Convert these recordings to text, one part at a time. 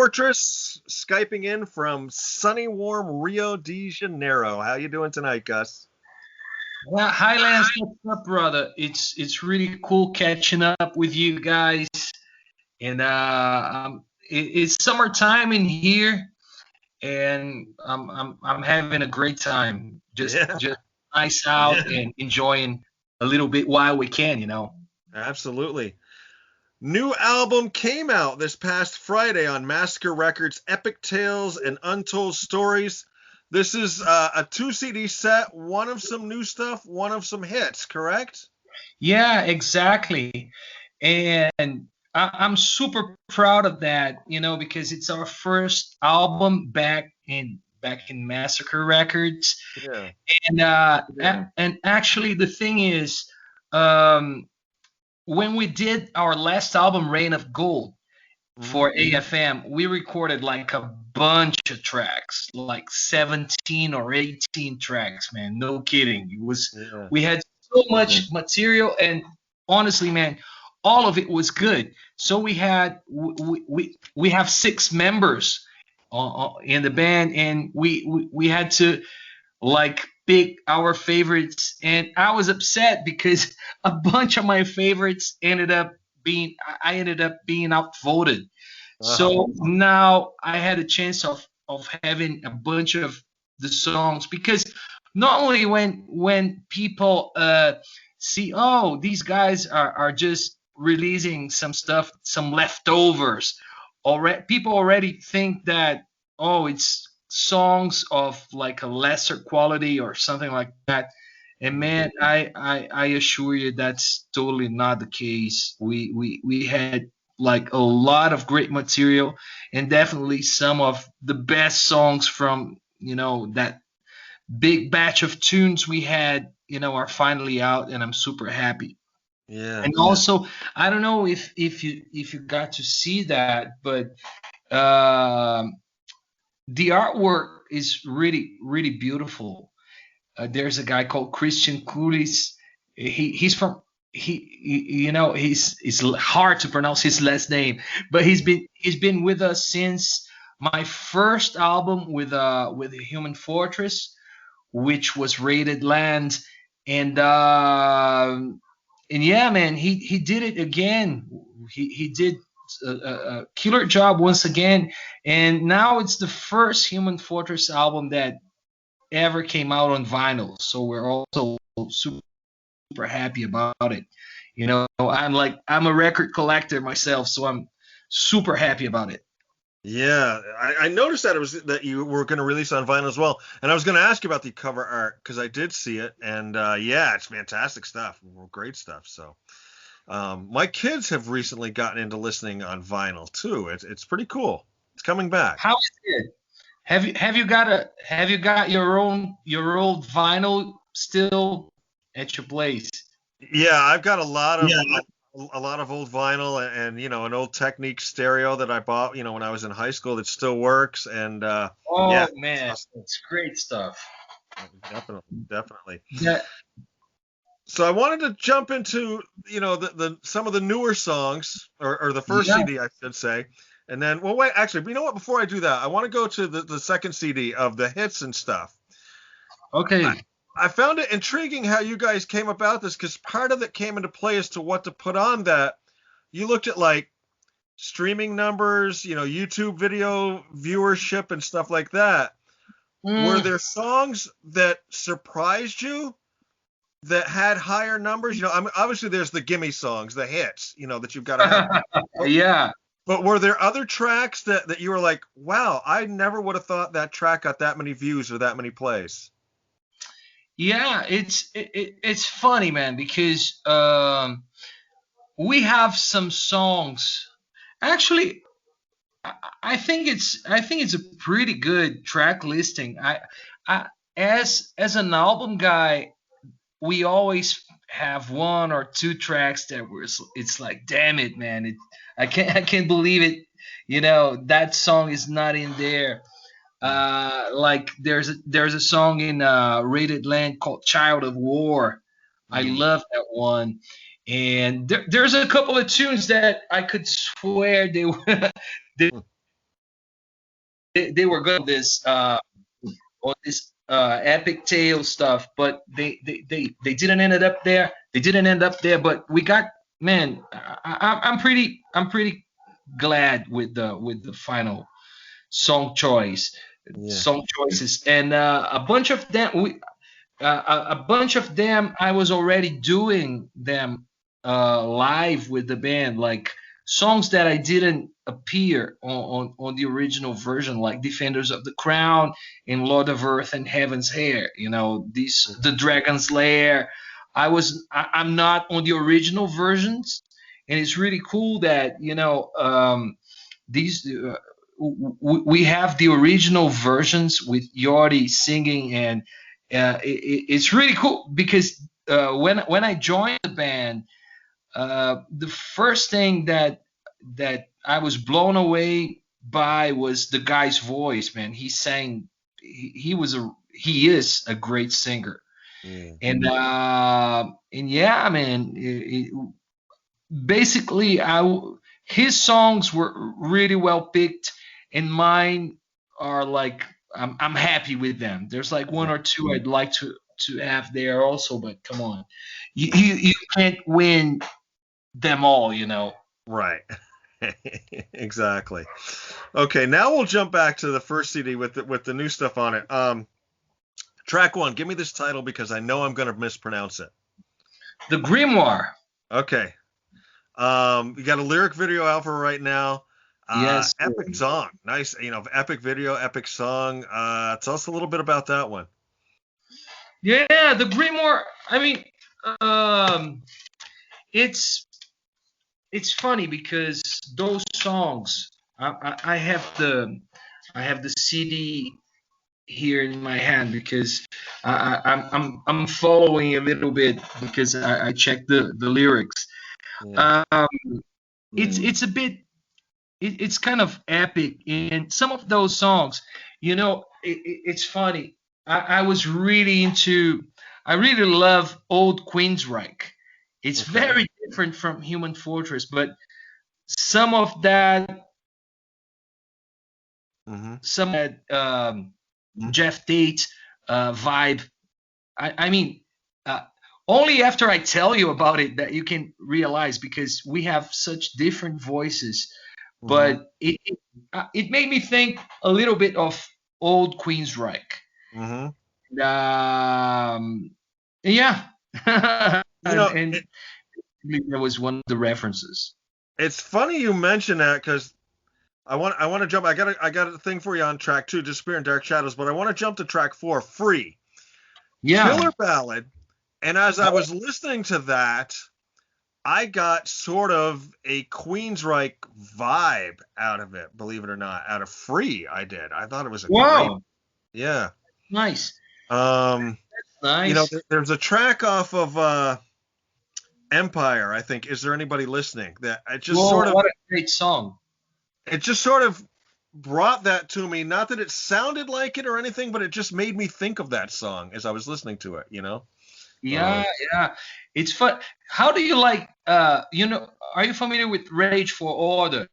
Fortress, Skyping in from sunny, warm Rio de Janeiro. How you doing tonight, Gus? Well, hi Lance, what's up, brother? It's really cool catching up with you guys, and it's summertime in here, and I'm having a great time. Yeah, Just nice out and enjoying a little bit while we can. absolutely. New album came out this past Friday on Massacre Records, Epic Tales and Untold Stories. This is a two CD set, one of some new stuff, one of some hits, correct? Yeah, exactly. And I'm super proud of that, because it's our first album back in Massacre Records. Yeah. And and actually the thing is, um, when we did our last album, Reign of Gold, Mhm. for AFM, we recorded like a bunch of tracks, like 17 or 18 tracks, man. No kidding. Yeah. We had so much material, and honestly, man, all of it was good. So we have six members in the band, and we had to like pick our favorites, and I was upset because a bunch of my favorites ended up being outvoted. Uh-huh. So now I had a chance of having a bunch of the songs, because normally when people see, oh, these guys are just releasing some stuff, some leftovers, already people already think that, oh, it's songs of like a lesser quality or something like that. And man, I assure you that's totally not the case. We had like a lot of great material, and definitely some of the best songs from that big batch of tunes we had, are finally out, and I'm super happy. Yeah. And also, I don't know if you got to see that, but um the artwork is really really beautiful. There's a guy called Christian Kulis. He's from he's it's hard to pronounce his last name, but he's been with us since my first album with Human Fortress, which was Rated Land. And yeah, man, he did it again. He did a killer job once again, and now it's the first Human Fortress album that ever came out on vinyl. So we're also super happy about it. I'm a record collector myself, so I'm super happy about it. Yeah, I noticed that it was that you were going to release on vinyl as well, and I was going to ask you about the cover art because I did see it, and yeah, it's fantastic stuff, great stuff. So, my kids have recently gotten into listening on vinyl too. It's pretty cool. It's coming back. How is it? Have you got your old vinyl still at your place? Yeah, I've got a lot of old vinyl and an old Technique stereo that I bought when I was in high school that still works, and yeah, Oh it's man, awesome. it's great stuff. Definitely. Yeah, So I wanted to jump into the some of the newer songs, or the first yeah. CD I should say, and then, well, wait, actually, you know what? Before I do that, I want to go to the second CD of the hits and stuff. I, Okay. I found it intriguing how you guys came about this, because part of it came into play as to what to put on that. You looked at like streaming numbers, YouTube video viewership and stuff like that. Were Mm, there songs that surprised you that had higher numbers? Obviously there's the gimme songs, the hits, that you've got to have. But, yeah. but were there other tracks that you were like, wow, I never would have thought that track got that many views or that many plays? Yeah, it's funny, man, because we have some songs. Actually, I, I think it's a pretty good track listing. I as an album guy, we always have one or two tracks that it's like, damn it, man, I can't believe it. That song is not in there. Like there's a song in Rated Land called Child of War. I Mm-hmm. love that one. And there's a couple of tunes that I could swear they were they were good on this epic tale stuff, but they didn't end up there. They didn't end up there, but we got, man. I'm pretty glad with the final song choice, Yeah. song choices, and a bunch of them. A bunch of them I was already doing them live with the band, like songs that I didn't appear on the original version, like Defenders of the Crown and Lord of Earth and Heaven's Hair. You know, these the Dragon's Lair. I'm not on the original versions, and it's really cool that these. We have the original versions with Yordi singing, and it's really cool because when I joined the band, the first thing that I was blown away by was the guy's voice. Man, he sang. He is a great singer, Yeah. and yeah, man. Basically, his songs were really well picked, and mine are like I'm happy with them. There's like one or two I'd like to have there also, but come on, you can't win them all, you know. Right. Exactly. Okay, now we'll jump back to the first CD with the new stuff on it. Track 1, give me this title because I know I'm going to mispronounce it. The Grimoire. Okay. You got a lyric video out for right now. Yes. Epic song. Nice, epic video, epic song. Tell us a little bit about that one. Yeah, the Grimoire. I mean, it's funny because those songs. I have the CD here in my hand because I'm following a little bit because I checked the lyrics. Yeah. It's a bit. It's kind of epic in some of those songs. It's funny. I was really into. I really love old Queensryche. It's Okay. very different from Human Fortress, but some of that, some of that Jeff Tate vibe. I mean, only after I tell you about it that you can realize because we have such different voices. But it made me think a little bit of old Queensryche. Yeah. and that was one of the references. It's funny you mention that because I want to jump. I got a thing for you on track 2, Despair and Dark Shadows, but I want to jump to track 4, Free. Yeah. Killer ballad. And as I was listening to that, I got sort of a Queensryche vibe out of it, believe it or not, out of Free. I did. I thought it was a great. Yeah. Nice. That's nice. There's a track off of Empire, I think. Is There Anybody Listening? That it just sort of. What a great song. It just sort of brought that to me. Not that it sounded like it or anything, but it just made me think of that song as I was listening to it. Yeah. It's fun. How do you like? Are you familiar with Rage for Order?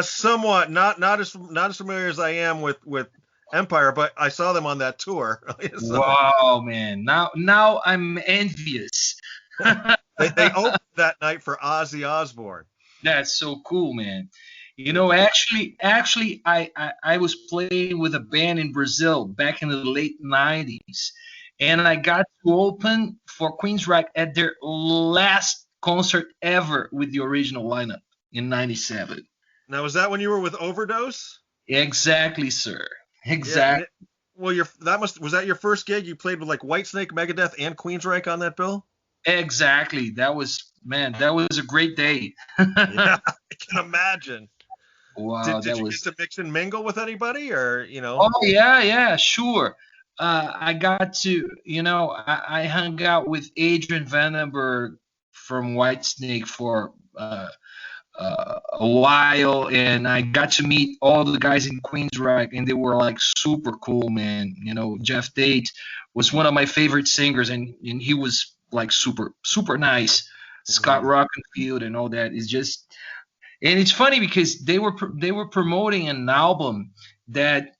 Somewhat. Not as familiar as I am with Empire, but I saw them on that tour. So. Wow, man! Now I'm envious. they opened that night for Ozzy Osbourne. That's so cool, man. Actually, I was playing with a band in Brazil back in the late 90s. And I got to open for Queensryche at their last concert ever with the original lineup in '97. Now, was that when you were with Overdose? Exactly, sir. Exactly. Yeah, well, was that your first gig? You played with like Whitesnake, Megadeth, and Queensryche on that bill? Exactly. That was a great day. Yeah, I can imagine. Wow. Did you get to mix and mingle with anybody, or Oh yeah, sure. I got to, I hung out with Adrian Vandenberg from Whitesnake for a while, and I got to meet all the guys in Queensryche, and they were like super cool, man. Jeff Tate was one of my favorite singers, and he was like super, super nice. Scott Rockenfield and all that is just, And it's funny because they were promoting an album that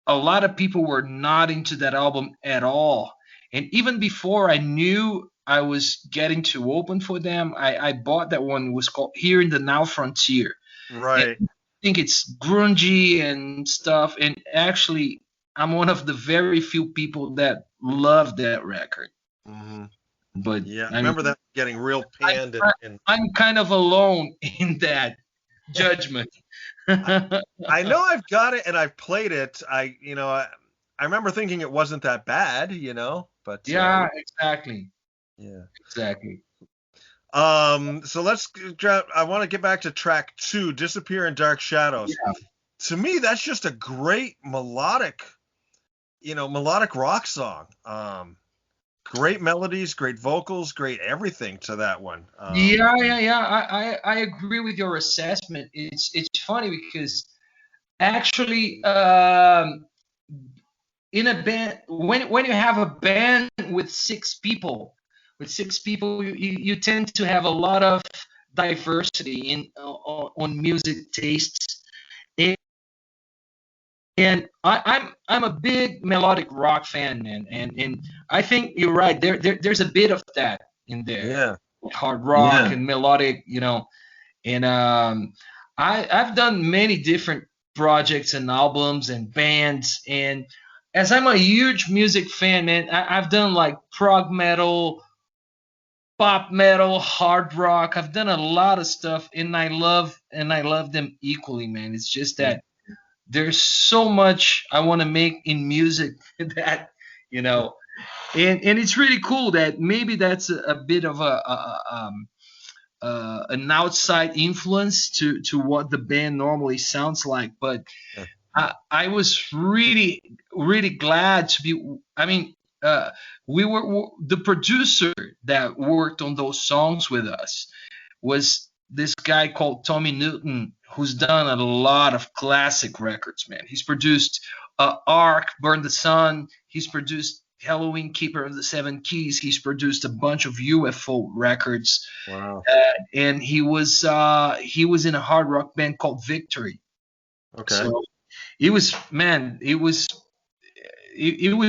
a lot of people were not into that album at all. And even before I knew I was getting to open for them, I bought that one. It was called Here in the Now Frontier. And Right. I think it's grungy and stuff. And actually, I'm one of the very few people that love that record. Hmm. But Yeah, I I mean, remember that getting real I, panned, and I'm kind of alone in that judgment. I know I've got it and I've played it. I remember thinking it wasn't that bad, but Yeah, exactly. yeah. Exactly. So I want to get back to track 2, Disappear in Dark Shadows. To me, that's just a great melodic rock song. Great melodies, great vocals, great everything to that one. Yeah. I agree with your assessment. It's funny because actually, in a band, when you have a band with six people, you tend to have a lot of diversity in on music tastes. And, I'm a big melodic rock fan, man, and I think you're right. There's a bit of that in there, Yeah. hard rock and melodic, And I've done many different projects and albums and bands. And as I'm a huge music fan, man, I've done like prog metal, pop metal, hard rock. I've done a lot of stuff, and I love them equally, man. It's just that there's so much I want to make in music that you know, and it's really cool that maybe that's a bit of an outside influence to what the band normally sounds like. But Yeah. I was really, really glad to be. I mean, we were the producer that worked on those songs with us was this guy called Tommy Newton, who's done a lot of classic records. Man, he's produced Ark, Burn the Sun. He's produced Halloween, Keeper of the Seven Keys. He's produced a bunch of UFO records, Wow. and he was in a hard rock band called Victory. Okay. So it was, man, it was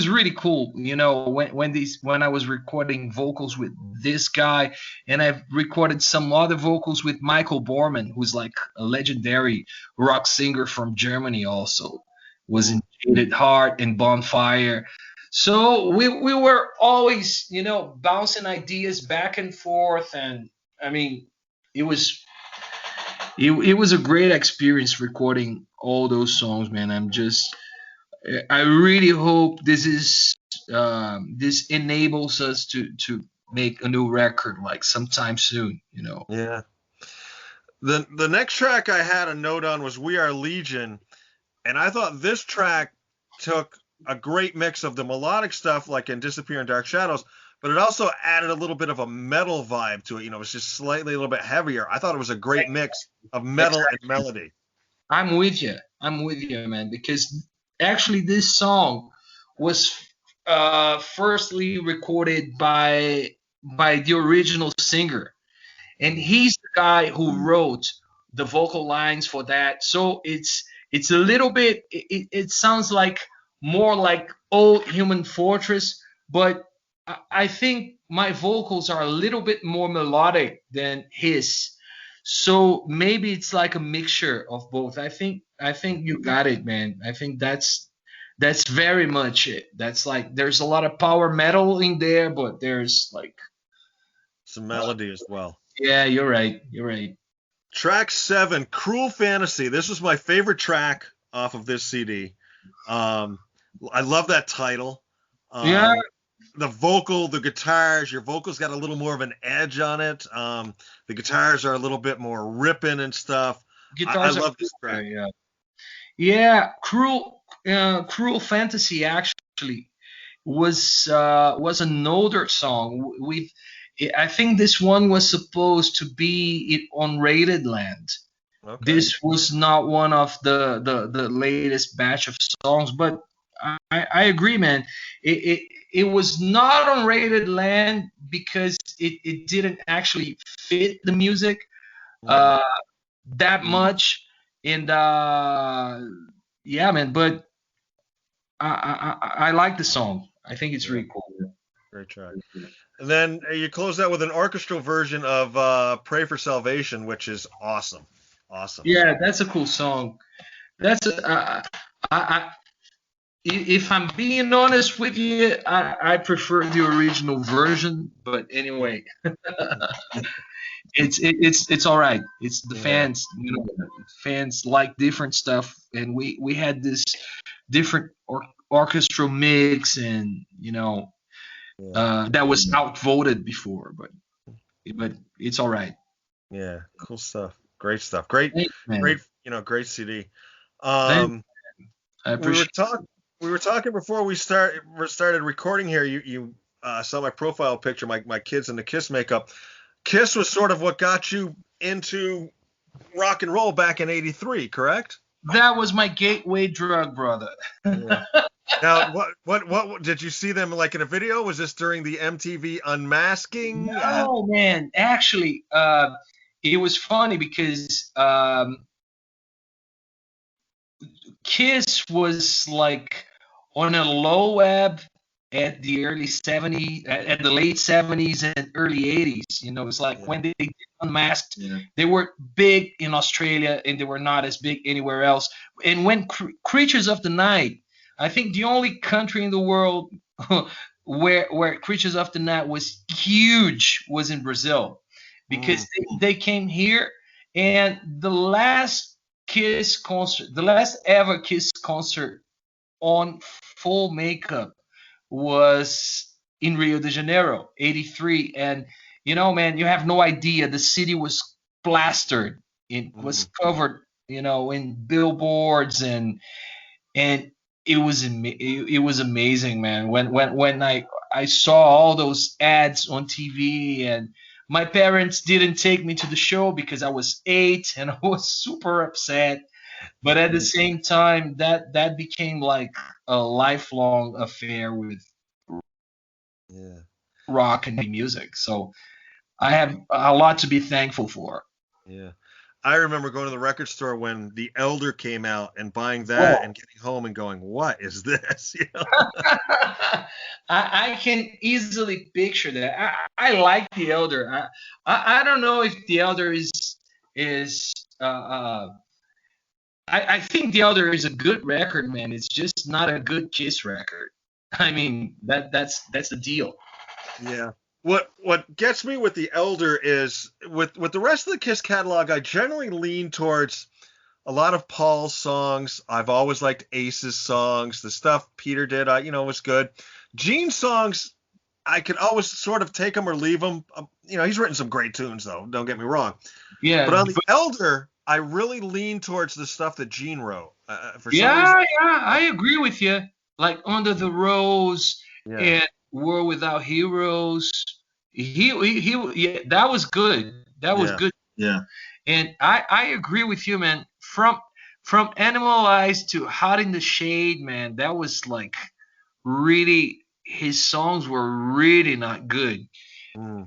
really cool, when I was recording vocals with this guy, and I've recorded some other vocals with Michael Borman, who's like a legendary rock singer from Germany, also was in Jaded Heart and Bonfire. So we were always, bouncing ideas back and forth, and I mean, it was it was a great experience recording all those songs, man. I really hope this enables us to make a new record like sometime soon. Yeah. The next track I had a note on was We Are Legion, and I thought this track took a great mix of the melodic stuff like in Disappear in Dark Shadows, but it also added a little bit of a metal vibe to it. It's just slightly a little bit heavier. I thought it was a great mix of metal and melody. I'm with you, man, because actually this song was firstly recorded by the original singer, and he's the guy who wrote the vocal lines for that. So it's a little bit, it sounds like more like Old Human Fortress, but I think my vocals are a little bit more melodic than his. So maybe it's like a mixture of both. I think you got it, man. I think that's very much it. That's like there's a lot of power metal in there, but there's like Some melody as well. yeah, you're right. You're right. Track 7, Cruel Fantasy. This was my favorite track off of this CD. I love that title. Yeah, The vocal, the guitars, your vocals got a little more of an edge on it. The guitars are a little bit more ripping and stuff. guitars I are love this track. yeah. Yeah, Cruel Fantasy actually was an older song. I think this one was supposed to be on Rated Land. Okay. This was not one of the latest batch of songs, but I agree, man. It was not on Rated Land because it didn't actually fit the music. Uh, that much. And yeah, man. But I like the song. I think it's Yeah, really cool. great track. And then you close that with an orchestral version of "Pray for Salvation," which is awesome. Awesome. Yeah, that's a cool song. That's I, if I'm being honest with you, I prefer the original version. But anyway, it's all right. It's the Yeah. fans, fans like different stuff, and we had this different orchestral mix, and Yeah. that was outvoted before, but it's all right. Yeah. Cool stuff. Great stuff. Great, Thanks, great, man. great CD. Thanks. Um, I we were appreciate. talking. We were talking before we started recording here. You saw my profile picture, my kids in the Kiss makeup. Kiss was sort of what got you into rock and roll back in '83, correct? That was my gateway drug, brother. Yeah. Now, what did you see them like in a video? Was this during the MTV Unmasking? No, man. Actually, it was funny because Kiss was like on a low ebb at the early 70s, at the late 70s and early 80s. It's like Yeah. when they did Unmasked, they were big in Australia and they were not as big anywhere else. And when Creatures of the Night, I think the only country in the world where Creatures of the Night was huge was in Brazil, because they came here, and the last Kiss concert, the last ever Kiss concert on full makeup was in Rio de Janeiro, 83. And, man, you have no idea. The city was plastered. It was covered, in billboards, and it was amazing, man. When I saw all those ads on TV, and my parents didn't take me to the show because I was 8 and I was super upset. But at the same time, that became like a lifelong affair with Yeah. rock and music. So I have a lot to be thankful for. Yeah. I remember going to the record store when The Elder came out and buying Oh. that and getting home and going, "What is this?" I can easily picture that. I like The Elder. I don't know if The Elder is I think The Elder is a good record, man. It's just not a good Kiss record. I mean, that's the deal. Yeah. What gets me with The Elder is with the rest of the Kiss catalog, I generally lean towards a lot of Paul's songs. I've always liked Ace's songs. The stuff Peter did, was good. Gene's songs, I could always sort of take them or leave them. He's written some great tunes, though. Don't get me wrong. Yeah. But on The Elder, I really lean towards the stuff that Gene wrote. For some yeah, reason, I agree with you. Like Under the Rose and World Without Heroes. Yeah, that was good. That was good. Yeah. And I agree with you, man. From Animalized to Hot in the Shade, man, that was like really, his songs were really not good.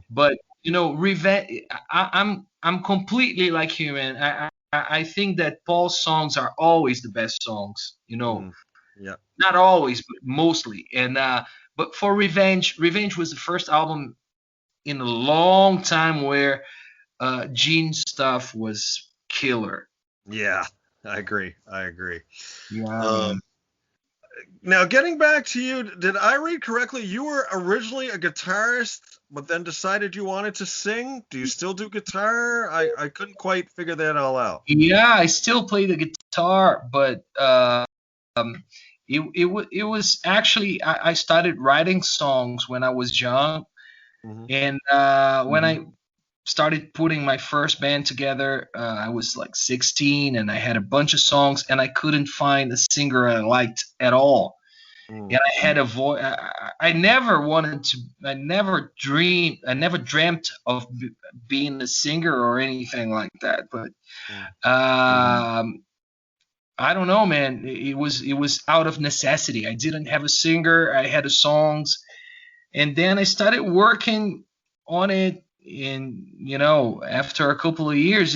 But Revenge. I'm completely like you, man. I think that Paul's songs are always the best songs. Yeah. Not always, but mostly. And but for Revenge was the first album in a long time where Gene's stuff was killer. Yeah, I agree. Yeah. Now, getting back to you, did I read correctly? You were originally a guitarist, but then decided you wanted to sing. Do you still do guitar? I couldn't quite figure that all out. Yeah, I still play the guitar, but it was actually, I started writing songs when I was young, and when I started putting my first band together, I was like 16, and I had a bunch of songs, and I couldn't find a singer I liked at all. And I had a voice. I never dreamt of being a singer or anything like that. But I don't know, man. It was out of necessity. I didn't have a singer. I had the songs, and then I started working on it. And after a couple of years,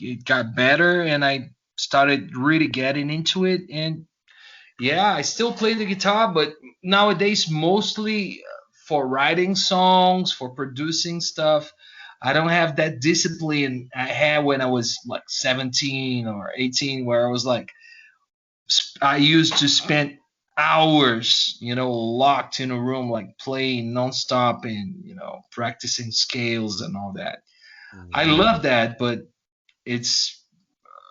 it got better, and I started really getting into it. And yeah, I still play the guitar, but nowadays mostly for writing songs, for producing stuff. I don't have that discipline I had when I was like 17 or 18, where I was like, I used to spend hours, locked in a room, like playing nonstop and, practicing scales and all that. I Mm. love that, but it's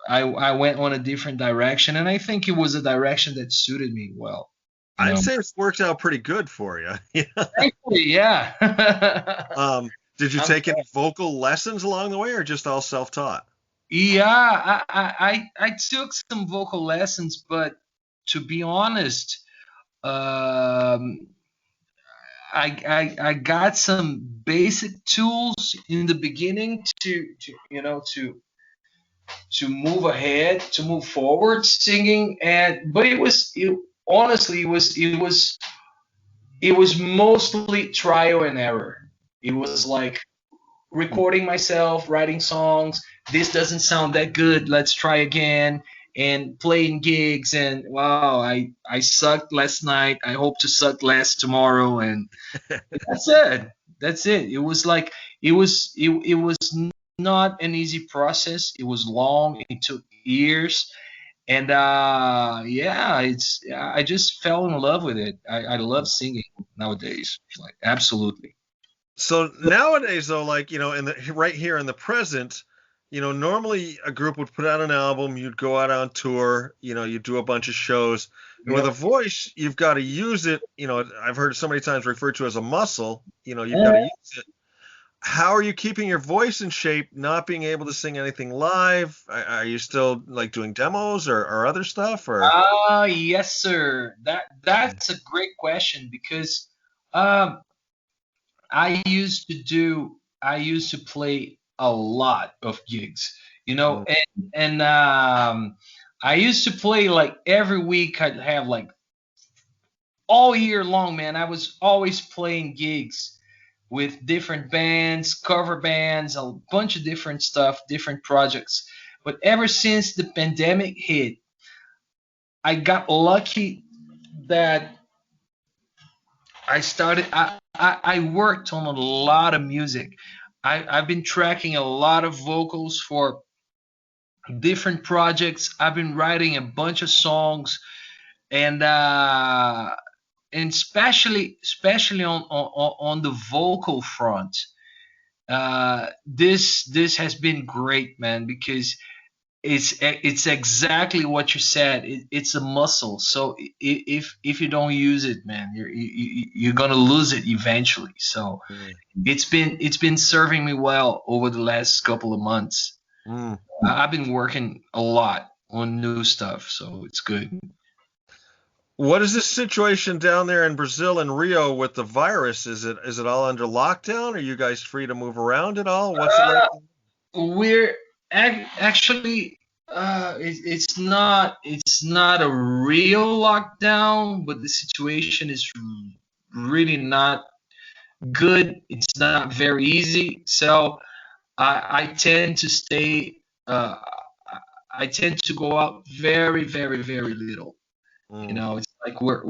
I went on a different direction, and I think it was a direction that suited me well. You I'd know, say it's worked out pretty good for you. thankfully, yeah. Did you I'm, take any vocal lessons along the way, or just all self-taught? yeah, I took some vocal lessons, but to be honest, um, I got some basic tools in the beginning to move ahead, to move forward singing. And but honestly, it was mostly trial and error. It was like recording myself, writing songs. This doesn't sound that good. Let's try again. And playing gigs. And wow, I sucked last night. I hope to suck less tomorrow. And that's it. That's it. It was like it was not an easy process. It was long. It took years. And yeah, I just fell in love with it. I love singing nowadays. Like absolutely. So nowadays, though, like in the right here in the present, normally a group would put out an album, you'd go out on tour, you'd do a bunch of shows, and with a Yep. voice, you've got to use it. I've heard it so many times referred to as a muscle. You've got to use it. How are you keeping your voice in shape, not being able to sing anything live? Are you still like doing demos or other stuff, or? Yes, sir. That's a great question because um, I used to play a lot of gigs, Mm, and I used to play like every week. I'd have like all year long, man. I was always playing gigs with different bands, cover bands, a bunch of different stuff, different projects. But ever since the pandemic hit, I got lucky that I worked on a lot of music. I've been tracking a lot of vocals for different projects. I've been writing a bunch of songs, and especially on the vocal front. This has been great, man, because it's exactly what you said. It's a muscle. So if you don't use it, man, you're gonna lose it eventually. So mm, it's been serving me well over the last couple of months. mm. I've been working a lot on new stuff, so it's good. What is this situation down there in Brazil and Rio with the virus? Is it all under lockdown? Are you guys free to move around at all? What's it like? Uh, we're actually it's not a real lockdown, but the situation is really not good. It's not very easy. So I tend to stay. I tend to go out very, very, very little. Mm, It's like we're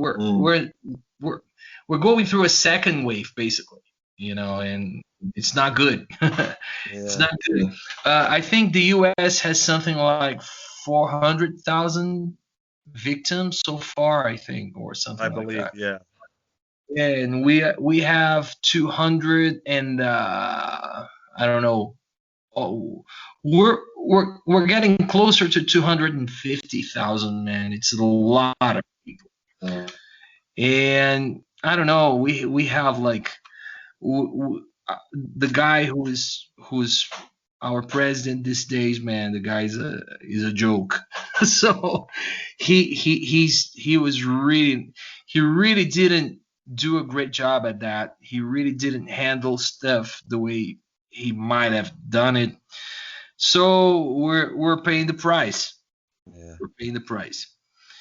we're going through a second wave basically. And it's not good. It's yeah, not good. I think the U.S. has something like 400,000 victims so far, I think, or I something like believe. that. Yeah. Yeah, and we have 200 and I don't know. Oh, we're getting closer to 250,000, man. It's a lot of people. And I don't know. We have like the guy who's our president these days, man. The guy's is a joke. So he really didn't do a great job at that. He really didn't handle stuff the way he might have done it. So we're paying the price. Yeah. We're paying the price.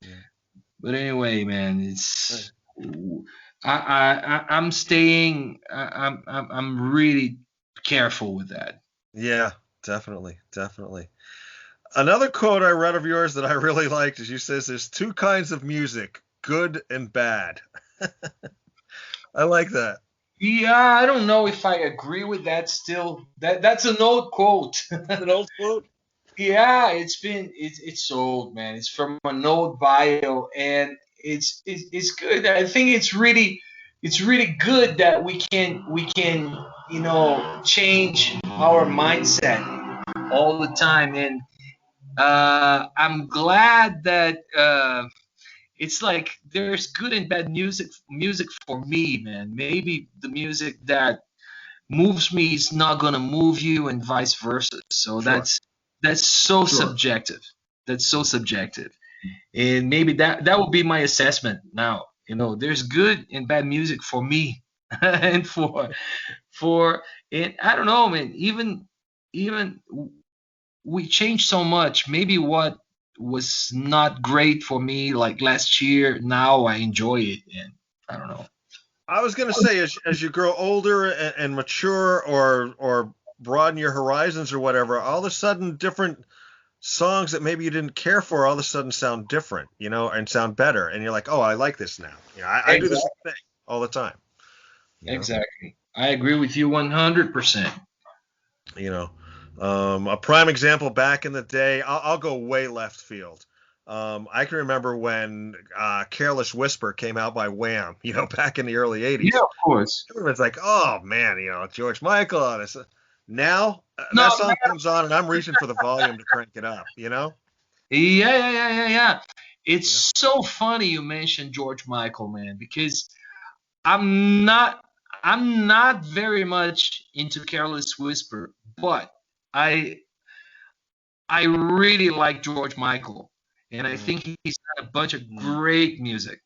Yeah. But anyway, man, Uh, I'm staying. I'm really careful with that. Yeah. Definitely, definitely. Another quote I read of yours that I really liked is you says there's two kinds of music, good and bad. I like that. Yeah, I don't know if I agree with that still. That's an old quote. It's an old quote. Yeah, it's old, man. It's from an old bio, and it's good. I think it's really good that we can change our mindset all the time, and I'm glad that it's like there's good and bad music for me, man. Maybe the music that moves me is not gonna move you, and vice versa. So Sure. that's so Sure. subjective. That's so subjective, and maybe that would be my assessment now. There's good and bad music for me, and for and I don't know, man. Even we changed so much. Maybe what was not great for me like last year, now I enjoy it, and I don't know. I was going to say, as you grow older and mature, or broaden your horizons or whatever, all of a sudden different songs that maybe you didn't care for all of a sudden sound different, and sound better, and you're like, oh, I like this now. I do the Exactly. same thing all the time. You know, Exactly. I agree with you 100%. you know. A prime example back in the day, I'll go way left field. I can remember when "Careless Whisper" came out by Wham. Back in the early Yeah, '80s. of course. Everyone's like, "Oh man, George Michael." And it's, now No, that song comes on, and I'm reaching for the volume to crank it up. yeah, yeah, yeah, yeah, yeah. Yeah. It's so funny you mentioned George Michael, man, because I'm not I'm not very much into Careless Whisper, but I I really like George Michael, and I Mhm. think he's got a bunch of great music.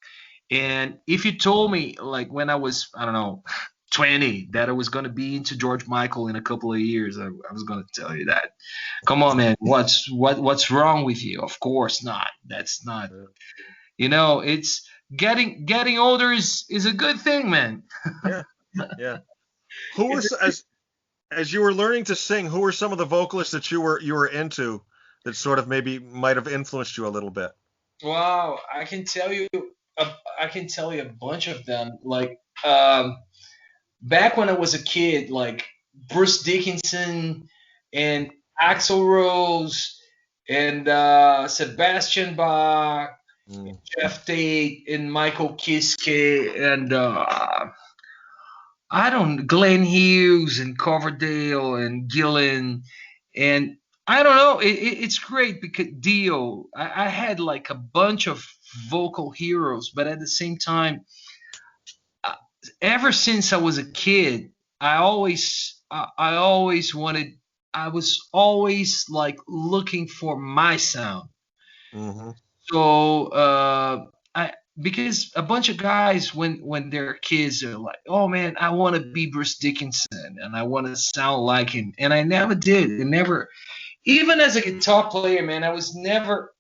And if you told me, like when I was, I don't know, 20, that I was gonna be into George Michael in a couple of years, I was gonna tell you that. Come on, man, what's wrong with you? Of course not. That's not. It's getting older is a good thing, man. Yeah, yeah. Who were It's as you were learning to sing? Who were some of the vocalists that you were into that sort of maybe might have influenced you a little bit? Wow, I can tell you a bunch of them. Like back when I was a kid, like Bruce Dickinson and Axl Rose and Sebastian Bach, Mm. Jeff Tate and Michael Kiske and I don't Glenn Hughes and Coverdale and Gillan and I don't know. It's great because Dio. I had like a bunch of vocal heroes, but at the same time, uh, ever since I was a kid, I always wanted. I was always like looking for my sound. Hmm. So I because a bunch of guys when they're kids are like, oh man, I want to be Bruce Dickinson and I want to sound like him, and I never did. And never, even as a guitar player, man, I was never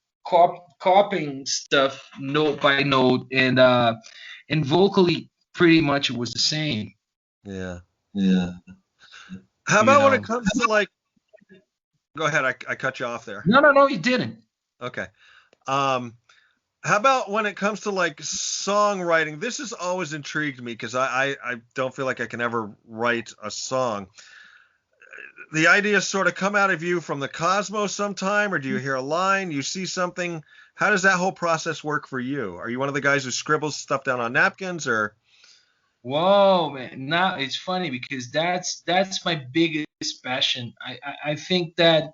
copying stuff note by note, and vocally, pretty much it was the same. Yeah. Yeah. How You about when know. it comes to like? Go ahead. I cut you off there. No, no, no, you didn't. Okay. Um, how about when it comes to like songwriting? This has always intrigued me because I don't feel like I can ever write a song. The ideas sort of come out of you from the cosmos sometime, or do you hear a line, you see something? How does that whole process work for you? Are you one of the guys who scribbles stuff down on napkins, or? Whoa, man! Now it's funny because that's my biggest passion. I think that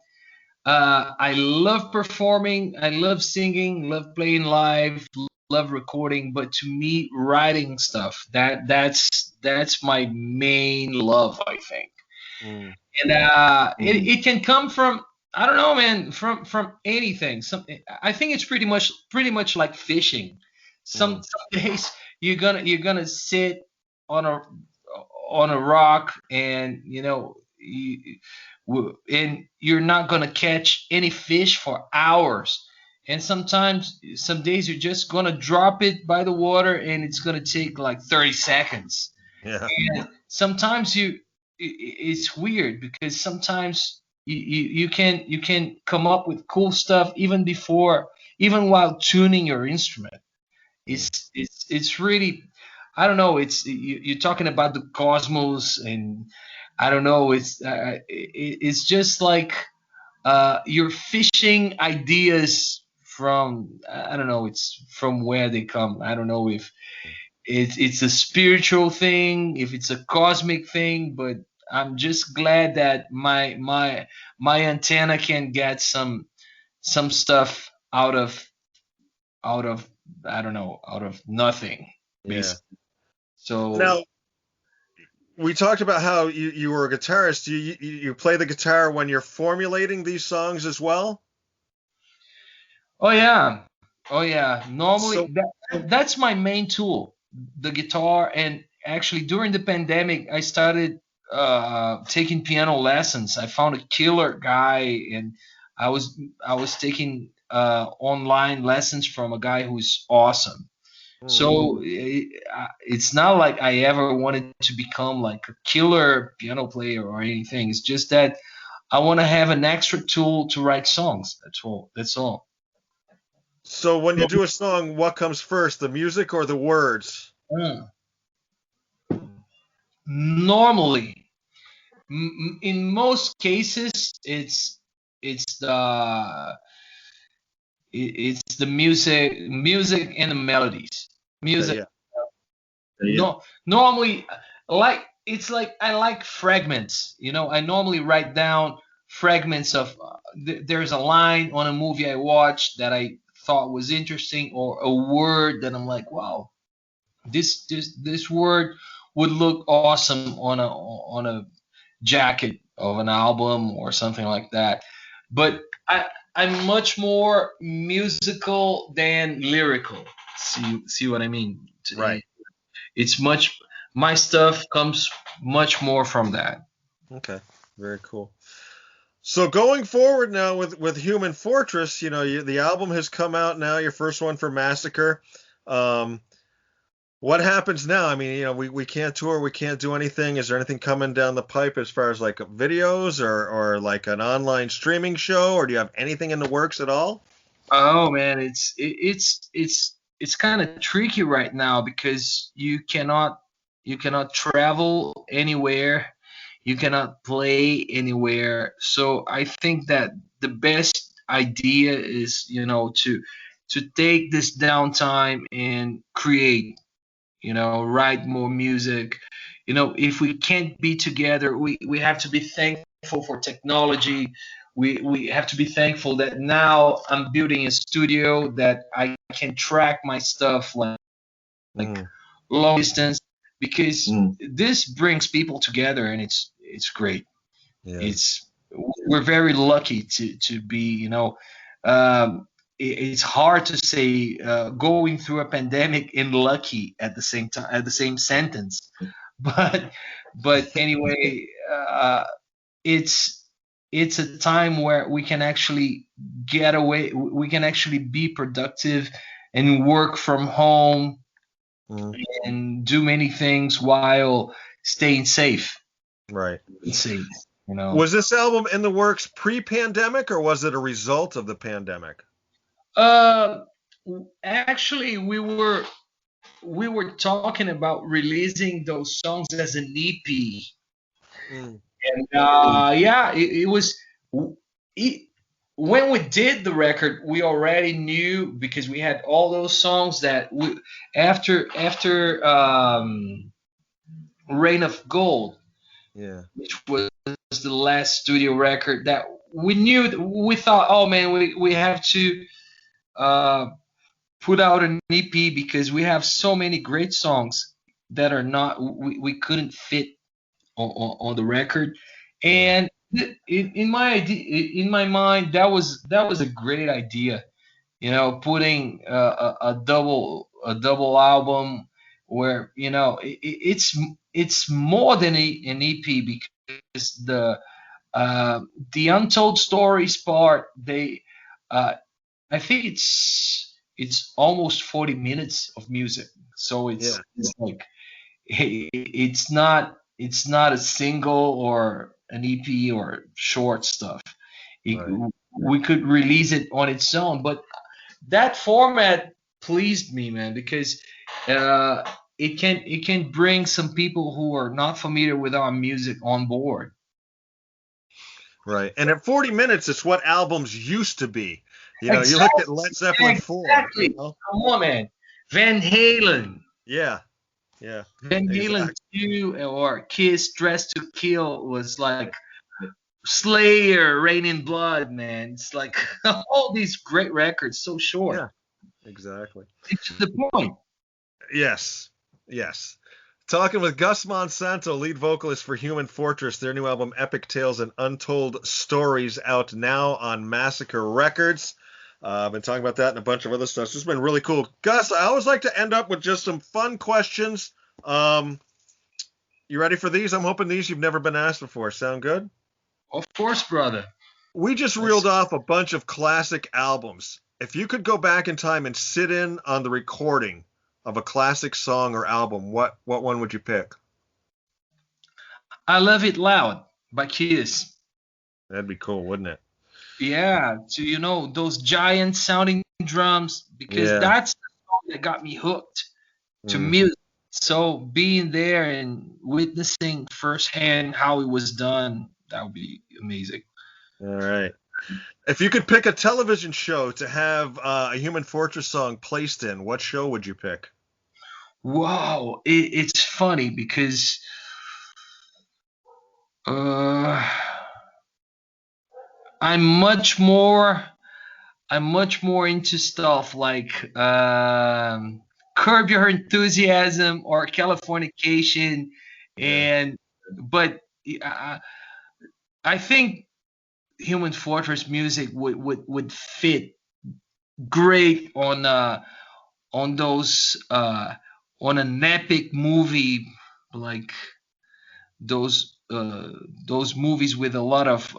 I love performing, I love singing, love playing live, love recording, but to me, writing stuff that's my main love, I think. Mm, And it can come from I don't know, man, from anything. I think it's pretty much like fishing. Some, mm, some days you're gonna sit on a rock, and and you're not gonna catch any fish for hours. And sometimes some days you're just gonna drop it by the water, and it's gonna take like 30 seconds. yeah. And sometimes it's weird because sometimes you can come up with cool stuff even while tuning your instrument. It's really, I don't know. You're talking about the cosmos, and I don't know. It's just like you're fishing ideas from, I don't know. It's from where they come. I don't know if it's a spiritual thing, if it's a cosmic thing, but I'm just glad that my antenna can get some stuff out of I don't know, out of nothing, Yeah. basically. So, Now, we talked about how you were a guitarist. You play the guitar when you're formulating these songs as well? oh yeah, oh yeah. So, Normally that's my main tool, the guitar. And actually, during the pandemic, I started taking piano lessons. I found a killer guy, and I was taking online lessons from a guy who's awesome. hmm, So it's not like I ever wanted to become like a killer piano player or anything. It's just that I want to have an extra tool to write songs. That's all. That's all. so when you do a song, what comes first, the music or the words? Mm. Normally, in most cases, it's the it's the music and the melodies. Okay, Music. yeah. No, normally, like it's like I like fragments. I normally write down fragments of. There's a line on a movie I watched that I thought was interesting, or a word that I'm like, wow, this word would look awesome on a jacket of an album or something like that. But I'm much more musical than lyrical. See what I mean? Right. It's much My stuff comes much more from that. Okay. Very cool. So going forward now with Human Fortress, the album has come out now, your first one for Massacre. Um, what happens now? I mean, we can't tour, we can't do anything. Is there anything coming down the pipe as far as like videos or like an online streaming show, or do you have anything in the works at all? Oh man, it's kind of tricky right now because you cannot travel anywhere, you cannot play anywhere. So I think that the best idea is, to take this downtime and create, write more music. If we can't be together, we have to be thankful for technology. We have to be thankful that now I'm building a studio that I can track my stuff like Mm, long distance, because this brings people together, and it's great. yeah. It's We're very lucky to be, um, it's hard to say going through a pandemic and lucky at the same time, at the same sentence. but but anyway, it's it's a time where we can actually get away, we can actually be productive and work from home Mm, and do many things while staying safe. right. Safe, you know. Was this album in the works pre-pandemic or was it a result of the pandemic? Uh, Actually, we were talking about releasing those songs as an EP, Mm, and yeah, it was. It, when we did the record, we already knew, because we had all those songs that after Rain of Gold, yeah. which was the last studio record that we knew. We thought, oh man, we have to uh, put out an EP because we have so many great songs that are not we couldn't fit on the record. Yeah. And in my idea, in my mind, that was a great idea. Putting a double album where, it's more than an EP, because the Untold Stories part, uh, I think it's almost 40 minutes of music. So Yeah. it's like, hey, it's not. it's not a single or an EP or short stuff. Right. We could release it on its own, but that format pleased me, man, because uh, it can bring some people who are not familiar with our music on board. Right. And at 40 minutes, it's what albums used to be. You look at Exactly, Led Zeppelin 4, exactly. Come on, man. Van Halen, Yeah. Yeah. Van Halen Exactly. 2 or Kiss Dress to Kill was like Slayer, Rain in Blood, man. It's like all these great records, so short. Yeah. Exactly. It's to the point. Yes. Yes. Talking with Gus Monsanto, lead vocalist for Human Fortress, their new album Epic Tales and Untold Stories, out now on Massacre Records. I've been talking about that and a bunch of other stuff. So it's been really cool. Gus, I always like to end up with just some fun questions. You ready for these? I'm hoping these you've never been asked before. Sound good? Of course, brother. We just reeled off a bunch of classic albums. If you could go back in time and sit in on the recording of a classic song or album, what one would you pick? I Love It Loud by Kiss. That'd be cool, wouldn't it? Yeah, to those giant sounding drums, because Yeah. that's the song that got me hooked to Mm. music. So being there and witnessing firsthand how it was done, that would be amazing. All right. If you could pick a television show to have a Human Fortress song placed in, what show would you pick? Wow, it's funny because uh, I'm much more into stuff like Curb Your Enthusiasm or Californication, Yeah. and but I, I think Human Fortress music would fit great on those on an epic movie like those movies with a lot of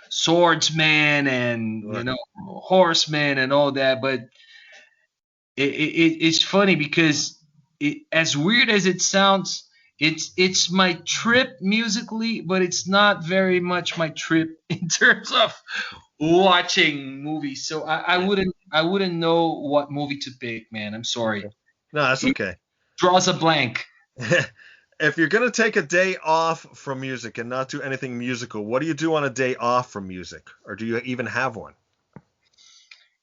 swordsmen and Right. horsemen and all that. But it's funny because as weird as it sounds, it's my trip musically, but it's not very much my trip in terms of watching movies. So I wouldn't know what movie to pick, man. I'm sorry. Okay. No, that's It okay. draws a blank. If you're going to take a day off from music and not do anything musical, what do you do on a day off from music? Or do you even have one?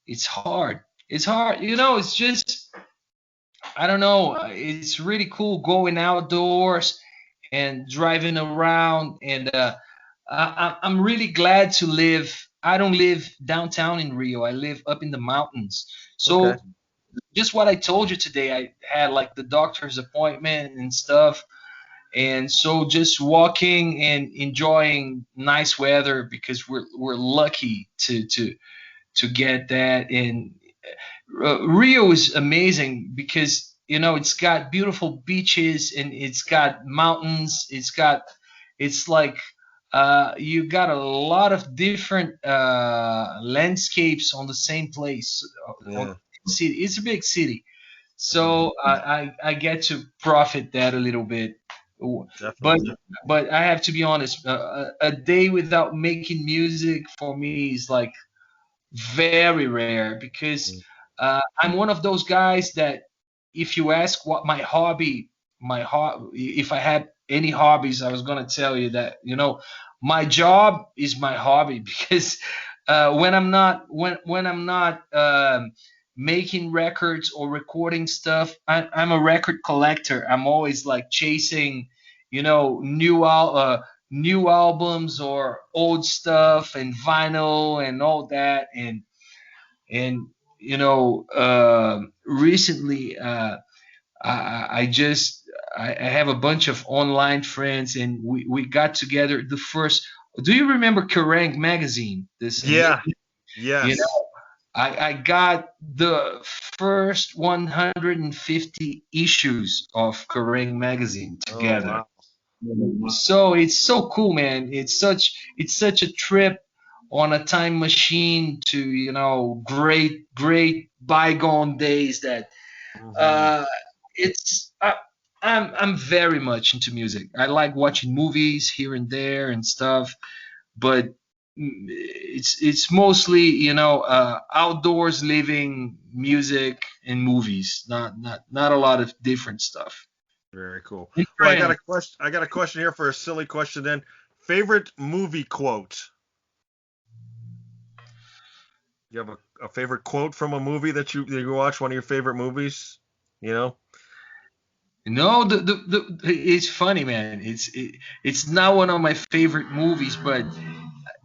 It's hard. It's hard. It's just I don't know. It's really cool going outdoors and driving around, and I'm really glad to live. I don't live downtown in Rio. I live up in the mountains. Okay. So just what I told you today, I had like the doctor's appointment and stuff, and so just walking and enjoying nice weather because we're lucky to get that. And Rio is amazing because it's got beautiful beaches and it's got mountains. It's like you got a lot of different landscapes on the same place. On Yeah, the city, it's a big city, mhm, so I get to profit that a little bit. But definitely. but I have to be honest. A day without making music for me is like very rare because Mm. I'm one of those guys that if you ask what if I had any hobbies, I was gonna tell you that my job is my hobby because when I'm not making records or recording stuff, I'm a record collector. I'm always like chasing new albums or old stuff and vinyl and all that. And recently I have a bunch of online friends and we got together the first. Do you remember Kerrang magazine? This Yeah, you yes. know I got the first 150 issues of Kerrang magazine Oh, together. wow. So it's so cool, man. It's such a trip on a time machine to great bygone days that Hmm. uh it's I'm very much into music. I like watching movies here and there and stuff, but it's mostly outdoors living, music and movies. Not a lot of different stuff. Very cool. And Well, I got friends. a question. I got a question here for a silly question. Then, favorite movie quote. You have a favorite quote from a movie that you watch? One of your favorite movies? You know? No, it's funny, man. It's not one of my favorite movies, but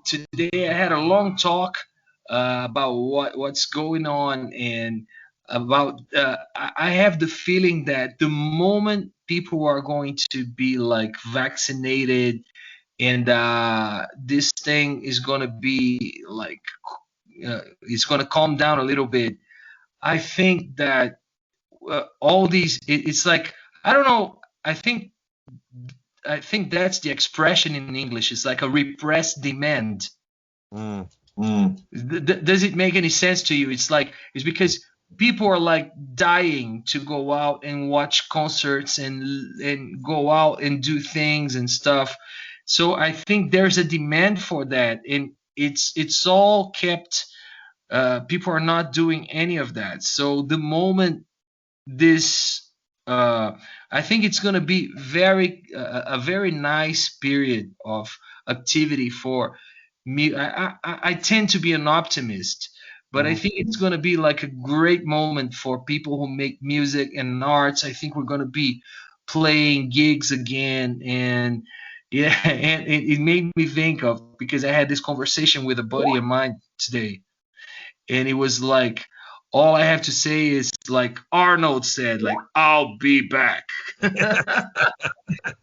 today I had a long talk about what's going on, and about I have the feeling that the moment people are going to be like vaccinated, and this thing is going to be like it's going to calm down a little bit. I think that all these it's like, I don't know. I think that's the expression in English. It's like a repressed demand. Mm. Does it make any sense to you? It's because people are like dying to go out and watch concerts and go out and do things and stuff. So I think there's a demand for that, and it's all kept. People are not doing any of that. So the moment this uh, I think it's going to be a very nice period of activity for me. I tend to be an optimist, but I Mhm. think it's going to be like a great moment for people who make music and arts. I think we're going to be playing gigs again, and yeah, and it made me think of, because I had this conversation with a buddy of mine today, and it was like, all I have to say is like Arnold said, like, I'll be back.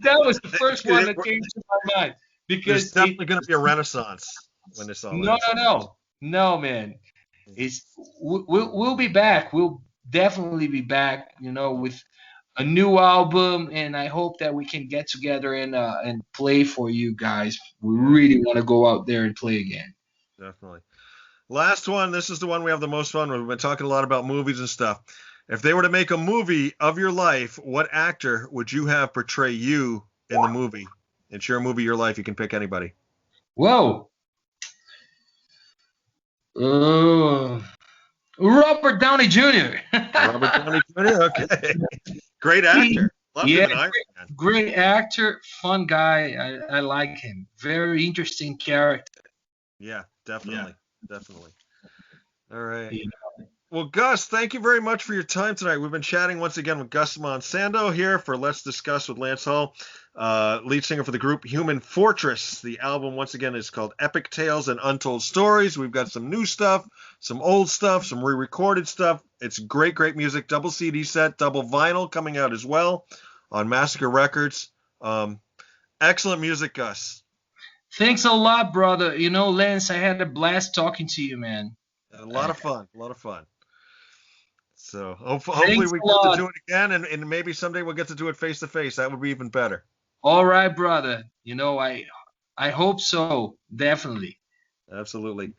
That was the first one that came to my mind, There's because definitely going to be a renaissance when this all no, ends. no, no, no, man. It's we'll be back. We'll definitely be back, with a new album, and I hope that we can get together and play for you guys. We Yeah, really want to go out there and play again. definitely. Last one. This is the one we have the most fun with. We've been talking a lot about movies and stuff. If they were to make a movie of your life, what actor would you have portray you in the movie? It's your movie, your life. You can pick anybody. Whoa. Uh, Robert Downey Jr. Robert Downey Jr. Okay, great actor. Loved him Yeah, in Iron Man. great actor, fun guy. I like him. Very interesting character. Yeah, definitely, definitely. All right. Yeah. Well, Gus, thank you very much for your time tonight. We've been chatting once again with Gus Monsanto here for Let's Discuss with Lance Hall, lead singer for the group Human Fortress. The album, once again, is called Epic Tales and Untold Stories. We've got some new stuff, some old stuff, some re-recorded stuff. It's great, great music. Double CD set, double vinyl coming out as well on Massacre Records. Excellent music, Gus. Thanks a lot, brother. Lance, I had a blast talking to you, man. A lot of fun, a lot of fun. So hopefully Thanks we a get to lot. do it again, and maybe someday we'll get to do it face to face. That would be even better. All right, brother. I hope so. Definitely. Absolutely.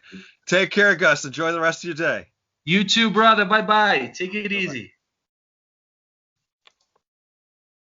Take care, Gus. Enjoy the rest of your day. You too, brother. Bye bye. Take it Bye bye. easy.